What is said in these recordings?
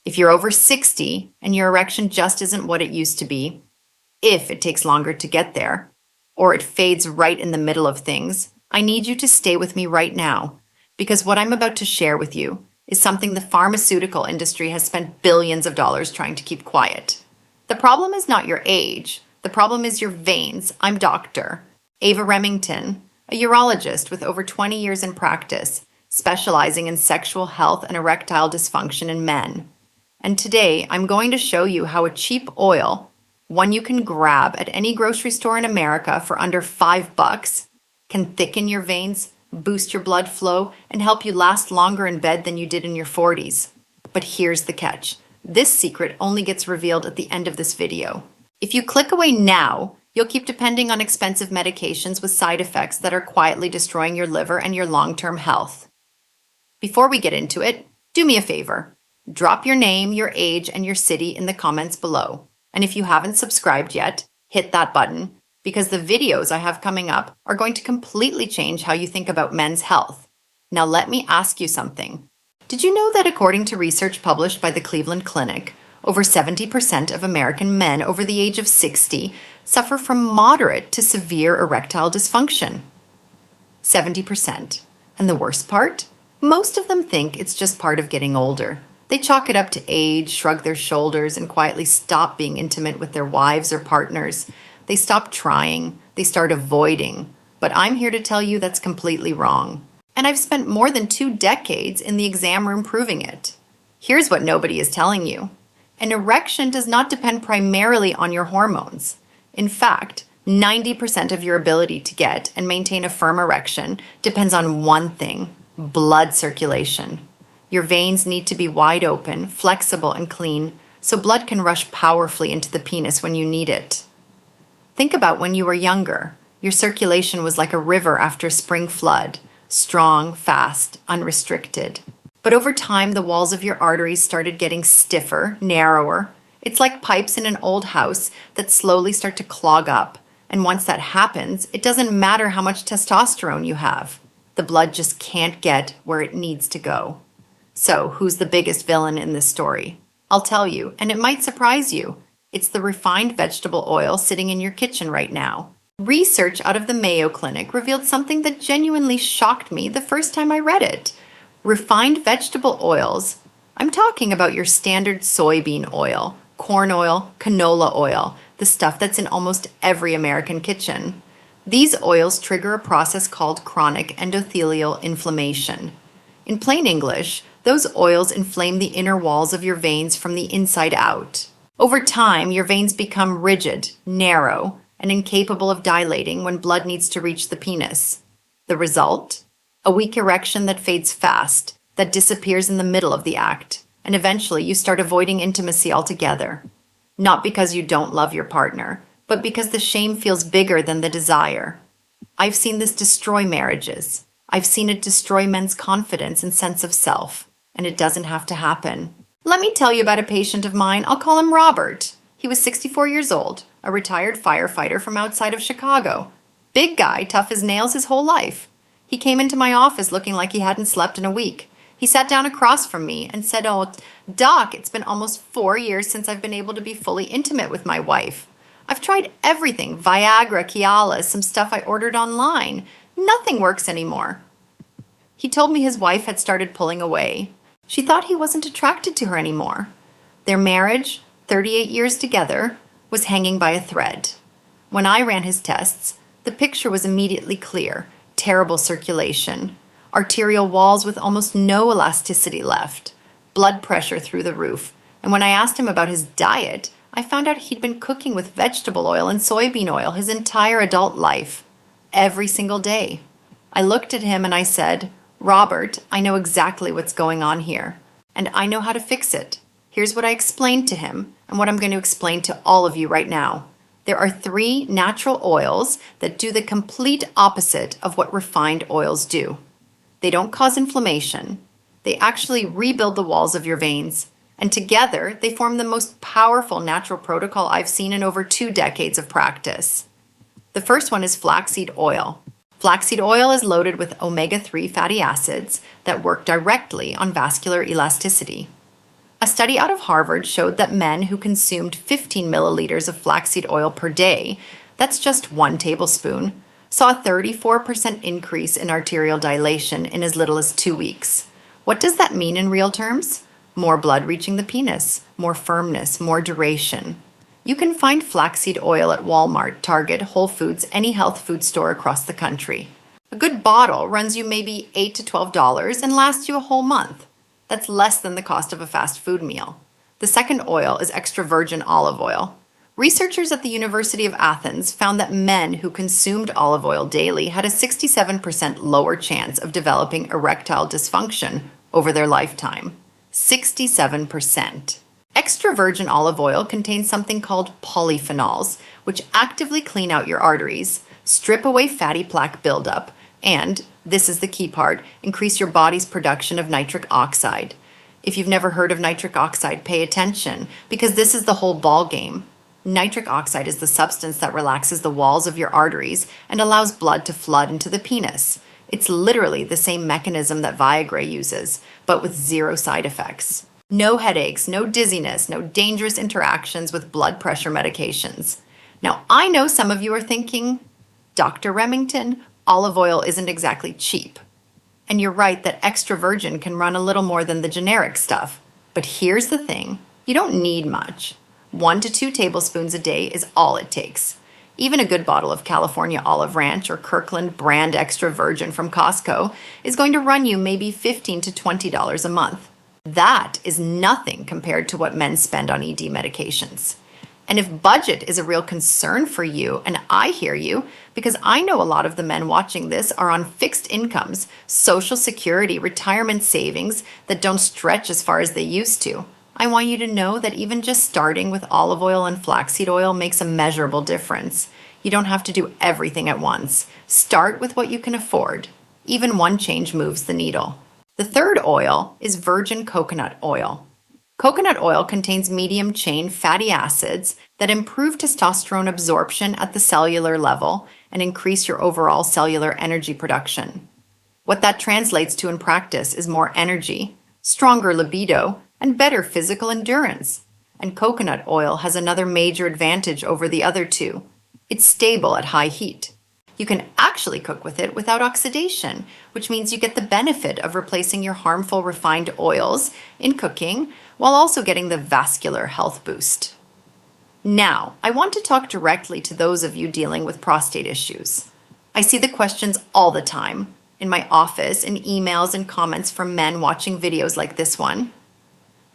If you're over 60 and your erection just isn't what it used to be, if it takes longer to get there, or it fades right in the middle of things, I need you to stay with me right now, because what I'm about to share with you is something the pharmaceutical industry has spent billions of dollars trying to keep quiet. The problem is not your age. The problem is your veins. I'm Dr. Ava Remington, a urologist with over 20 years in practice, specializing in sexual health and erectile dysfunction in men. And today, I'm going to show you how a cheap oil, one you can grab at any grocery store in America for under $5, can thicken your veins, boost your blood flow, and help you last longer in bed than you did in your 40s. But here's the catch. This secret only gets revealed at the end of this video. If you click away now, you'll keep depending on expensive medications with side effects that are quietly destroying your liver and your long-term health. Before we get into it, do me a favor. Drop your name, your age, and your city in the comments below. And if you haven't subscribed yet, hit that button, because the videos I have coming up are going to completely change how you think about men's health. Now let me ask you something. Did you know that according to research published by the Cleveland Clinic, over 70% of American men over the age of 60 suffer from moderate to severe erectile dysfunction? 70%. And the worst part? Most of them think it's just part of getting older. They chalk it up to age, shrug their shoulders, and quietly stop being intimate with their wives or partners. They stop trying, they start avoiding. But I'm here to tell you that's completely wrong. And I've spent more than 2 decades in the exam room proving it. Here's what nobody is telling you. An erection does not depend primarily on your hormones. In fact, 90% of your ability to get and maintain a firm erection depends on one thing: blood circulation. Your veins need to be wide open, flexible, and clean, so blood can rush powerfully into the penis when you need it. Think about when you were younger. Your circulation was like a river after a spring flood, strong, fast, unrestricted. But over time, the walls of your arteries started getting stiffer, narrower. It's like pipes in an old house that slowly start to clog up. And once that happens, it doesn't matter how much testosterone you have. The blood just can't get where it needs to go. So, who's the biggest villain in this story? I'll tell you, and it might surprise you. It's the refined vegetable oil sitting in your kitchen right now. Research out of the Mayo Clinic revealed something that genuinely shocked me the first time I read it. Refined vegetable oils, I'm talking about your standard soybean oil, corn oil, canola oil, the stuff that's in almost every American kitchen. These oils trigger a process called chronic endothelial inflammation. In plain English, those oils inflame the inner walls of your veins from the inside out. Over time, your veins become rigid, narrow, and incapable of dilating when blood needs to reach the penis. The result? A weak erection that fades fast, that disappears in the middle of the act, and eventually you start avoiding intimacy altogether. Not because you don't love your partner, but because the shame feels bigger than the desire. I've seen this destroy marriages. I've seen it destroy men's confidence and sense of self, and it doesn't have to happen. Let me tell you about a patient of mine. I'll call him Robert. He was 64 years old, a retired firefighter from outside of Chicago. Big guy, tough as nails his whole life. He came into my office looking like he hadn't slept in a week. He sat down across from me and said, "Oh, Doc, it's been almost 4 years since I've been able to be fully intimate with my wife. I've tried everything, Viagra, Cialis, some stuff I ordered online. Nothing works anymore." He told me his wife had started pulling away. She thought he wasn't attracted to her anymore. Their marriage, 38 years together, was hanging by a thread. When I ran his tests, the picture was immediately clear. Terrible circulation, arterial walls with almost no elasticity left, blood pressure through the roof. And when I asked him about his diet, I found out he'd been cooking with vegetable oil and soybean oil his entire adult life, every single day. I looked at him and I said, "Robert, I know exactly what's going on here, and I know how to fix it." Here's what I explained to him, and what I'm going to explain to all of you right now. There are 3 natural oils that do the complete opposite of what refined oils do. They don't cause inflammation. They actually rebuild the walls of your veins, and together they form the most powerful natural protocol I've seen in over 2 decades of practice. The first one is flaxseed oil. Flaxseed oil is loaded with omega-3 fatty acids that work directly on vascular elasticity. A study out of Harvard showed that men who consumed 15 milliliters of flaxseed oil per day, that's just 1 tablespoon, saw a 34% increase in arterial dilation in as little as 2 weeks. What does that mean in real terms? More blood reaching the penis, more firmness, more duration. You can find flaxseed oil at Walmart, Target, Whole Foods, any health food store across the country. A good bottle runs you maybe $8 to $12 and lasts you a whole month. That's less than the cost of a fast food meal. The second oil is extra virgin olive oil. Researchers at the University of Athens found that men who consumed olive oil daily had a 67% lower chance of developing erectile dysfunction over their lifetime. 67%. Extra virgin olive oil contains something called polyphenols, which actively clean out your arteries, strip away fatty plaque buildup, and, this is the key part, increase your body's production of nitric oxide. If you've never heard of nitric oxide, pay attention, because this is the whole ball game. Nitric oxide is the substance that relaxes the walls of your arteries and allows blood to flood into the penis. It's literally the same mechanism that Viagra uses, but with 0 side effects. No headaches, no dizziness, no dangerous interactions with blood pressure medications. Now, I know some of you are thinking, Dr. Remington, olive oil isn't exactly cheap. And you're right that extra virgin can run a little more than the generic stuff. But here's the thing, you don't need much. 1 to 2 tablespoons a day is all it takes. Even a good bottle of California Olive Ranch or Kirkland brand extra virgin from Costco is going to run you maybe $15 to $20 a month. That is nothing compared to what men spend on ED medications. And if budget is a real concern for you, and I hear you, because I know a lot of the men watching this are on fixed incomes, Social Security, retirement savings that don't stretch as far as they used to, I want you to know that even just starting with olive oil and flaxseed oil makes a measurable difference. You don't have to do everything at once. Start with what you can afford. Even one change moves the needle. The third oil is virgin coconut oil. Coconut oil contains medium-chain fatty acids that improve testosterone absorption at the cellular level and increase your overall cellular energy production. What that translates to in practice is more energy, stronger libido, and better physical endurance. And coconut oil has another major advantage over the other two. It's stable at high heat. You can actually cook with it without oxidation, which means you get the benefit of replacing your harmful refined oils in cooking while also getting the vascular health boost. Now, I want to talk directly to those of you dealing with prostate issues. I see the questions all the time in my office, in emails and comments from men watching videos like this one.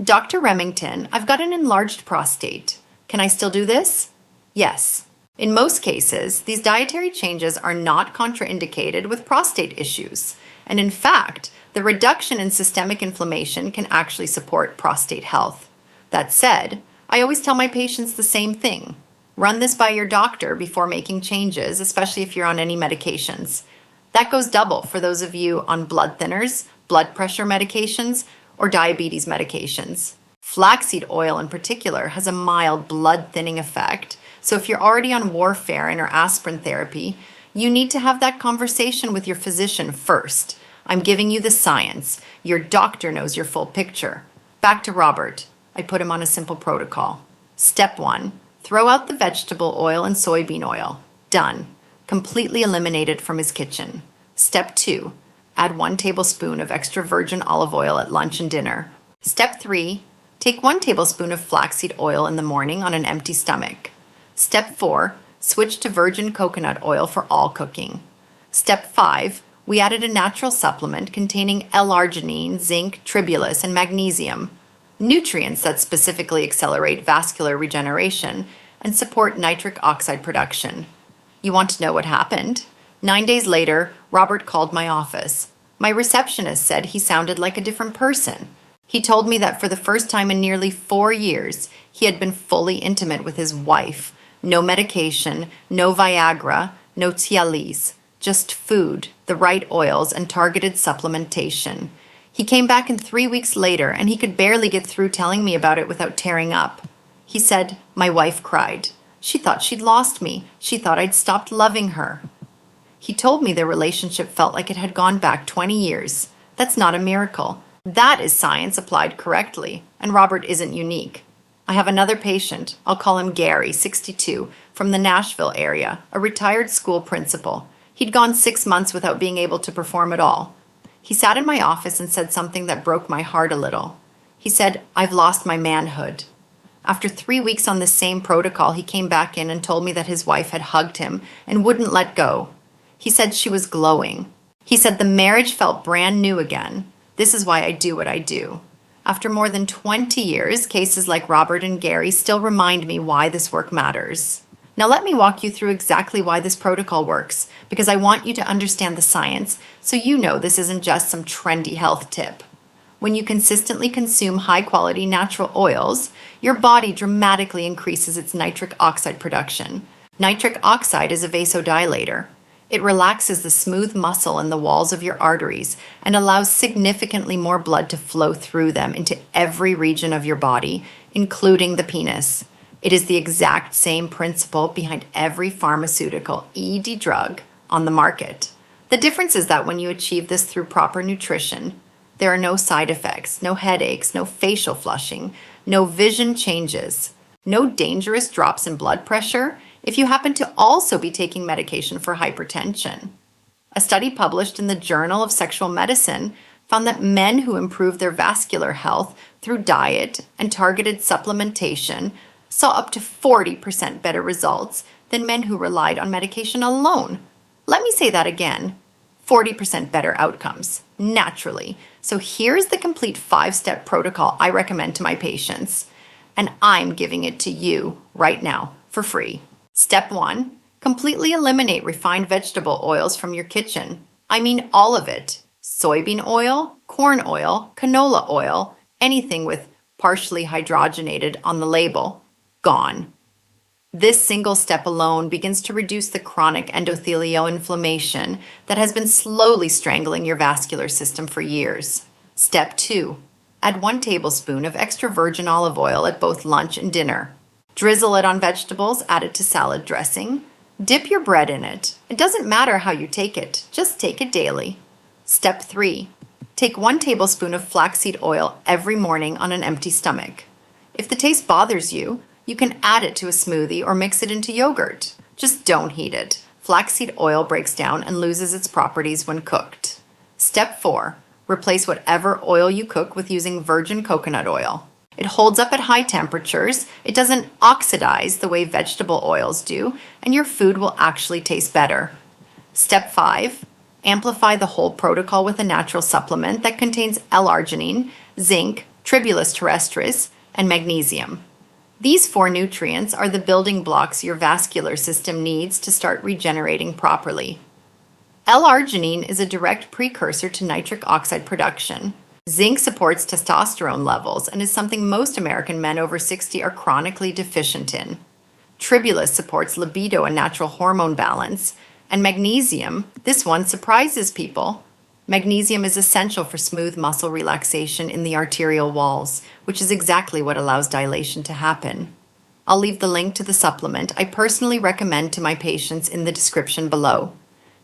Dr. Remington, I've got an enlarged prostate. Can I still do this? Yes. In most cases, these dietary changes are not contraindicated with prostate issues. And in fact, the reduction in systemic inflammation can actually support prostate health. That said, I always tell my patients the same thing. Run this by your doctor before making changes, especially if you're on any medications. That goes double for those of you on blood thinners, blood pressure medications, or diabetes medications. Flaxseed oil in particular has a mild blood thinning effect, so if you're already on warfarin or aspirin therapy, you need to have that conversation with your physician first. I'm giving you the science. Your doctor knows your full picture. Back to Robert. I put him on a simple protocol. Step 1, throw out the vegetable oil and soybean oil. Done. Completely eliminate it from his kitchen. Step 2, add 1 tablespoon of extra virgin olive oil at lunch and dinner. Step 3, take 1 tablespoon of flaxseed oil in the morning on an empty stomach. Step 4, switch to virgin coconut oil for all cooking. Step 5, we added a natural supplement containing L-arginine, zinc, tribulus, and magnesium, nutrients that specifically accelerate vascular regeneration and support nitric oxide production. You want to know what happened? 9 days later, Robert called my office. My receptionist said he sounded like a different person. He told me that for the first time in nearly 4 years, he had been fully intimate with his wife. No medication, no Viagra, no Cialis, just food, the right oils, and targeted supplementation. He came back in 3 weeks later, and he could barely get through telling me about it without tearing up. He said, "My wife cried. She thought she'd lost me. She thought I'd stopped loving her." He told me their relationship felt like it had gone back 20 years. That's not a miracle. That is science applied correctly, and Robert isn't unique. I have another patient, I'll call him Gary, 62, from the Nashville area, a retired school principal. He'd gone 6 months without being able to perform at all. He sat in my office and said something that broke my heart a little. He said, "I've lost my manhood." After 3 weeks on the same protocol, he came back in and told me that his wife had hugged him and wouldn't let go. He said she was glowing. He said the marriage felt brand new again. This is why I do what I do. After more than 20 years, cases like Robert and Gary still remind me why this work matters. Now let me walk you through exactly why this protocol works, because I want you to understand the science so you know this isn't just some trendy health tip. When you consistently consume high-quality natural oils, your body dramatically increases its nitric oxide production. Nitric oxide is a vasodilator. It relaxes the smooth muscle in the walls of your arteries and allows significantly more blood to flow through them into every region of your body, including the penis. It is the exact same principle behind every pharmaceutical ED drug on the market. The difference is that when you achieve this through proper nutrition, there are no side effects, no headaches, no facial flushing, no vision changes, no dangerous drops in blood pressure if you happen to also be taking medication for hypertension. A study published in the Journal of Sexual Medicine found that men who improved their vascular health through diet and targeted supplementation saw up to 40% better results than men who relied on medication alone. Let me say that again. 40% better outcomes, naturally. So here's the complete 5-step protocol I recommend to my patients, and I'm giving it to you right now for free. Step 1, completely eliminate refined vegetable oils from your kitchen. I mean all of it. Soybean oil, corn oil, canola oil, anything with partially hydrogenated on the label, gone. This single step alone begins to reduce the chronic endothelial inflammation that has been slowly strangling your vascular system for years. Step 2, add 1 tablespoon of extra virgin olive oil at both lunch and dinner. Drizzle it on vegetables, add it to salad dressing. Dip your bread in it. It doesn't matter how you take it, just take it daily. Step 3, take 1 tablespoon of flaxseed oil every morning on an empty stomach. If the taste bothers you, you can add it to a smoothie or mix it into yogurt. Just don't heat it. Flaxseed oil breaks down and loses its properties when cooked. Step 4, replace whatever oil you cook with using virgin coconut oil. It holds up at high temperatures, it doesn't oxidize the way vegetable oils do, and your food will actually taste better. Step 5, amplify the whole protocol with a natural supplement that contains L-arginine, zinc, Tribulus terrestris, and magnesium. These 4 nutrients are the building blocks your vascular system needs to start regenerating properly. L-arginine is a direct precursor to nitric oxide production. Zinc supports testosterone levels and is something most American men over 60 are chronically deficient in. Tribulus supports libido and natural hormone balance. And magnesium, this one surprises people. Magnesium is essential for smooth muscle relaxation in the arterial walls, which is exactly what allows dilation to happen. I'll leave the link to the supplement I personally recommend to my patients in the description below.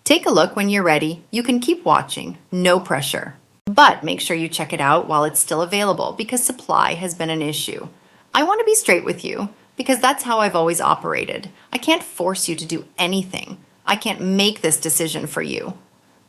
Take a look when you're ready. You can keep watching, no pressure. But make sure you check it out while it's still available because supply has been an issue. I want to be straight with you because that's how I've always operated. I can't force you to do anything. I can't make this decision for you.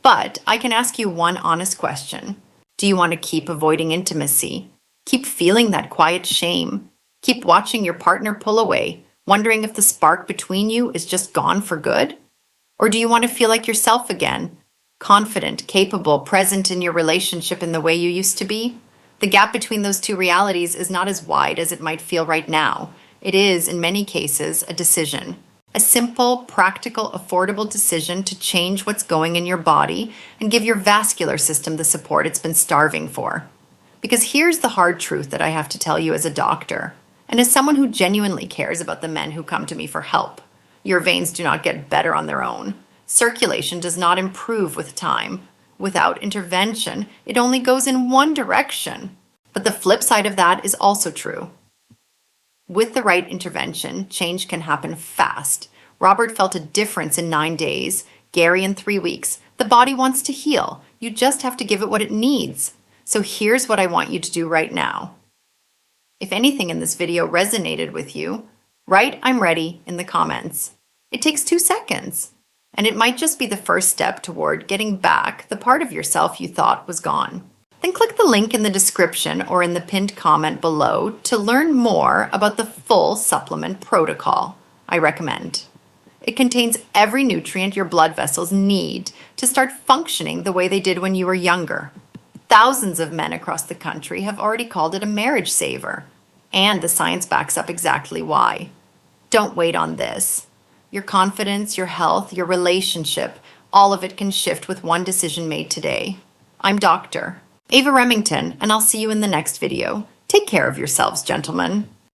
But I can ask you one honest question. Do you want to keep avoiding intimacy? Keep feeling that quiet shame? Keep watching your partner pull away, wondering if the spark between you is just gone for good? Or do you want to feel like yourself again? Confident, capable, present in your relationship in the way you used to be? The gap between those 2 realities is not as wide as it might feel right now. It is, in many cases, a decision. A simple, practical, affordable decision to change what's going in your body and give your vascular system the support it's been starving for. Because here's the hard truth that I have to tell you as a doctor, and as someone who genuinely cares about the men who come to me for help. Your veins do not get better on their own. Circulation does not improve with time. Without intervention, it only goes in one direction. But the flip side of that is also true. With the right intervention, change can happen fast. Robert felt a difference in 9 days, Gary in 3 weeks. The body wants to heal. You just have to give it what it needs. So here's what I want you to do right now. If anything in this video resonated with you, write "I'm ready" in the comments. It takes 2 seconds, and it might just be the first step toward getting back the part of yourself you thought was gone. Then click the link in the description or in the pinned comment below to learn more about the full supplement protocol I recommend. It contains every nutrient your blood vessels need to start functioning the way they did when you were younger. Thousands of men across the country have already called it a marriage saver, and the science backs up exactly why. Don't wait on this. Your confidence, your health, your relationship, all of it can shift with one decision made today. I'm Dr. Ava Remington, and I'll see you in the next video. Take care of yourselves, gentlemen.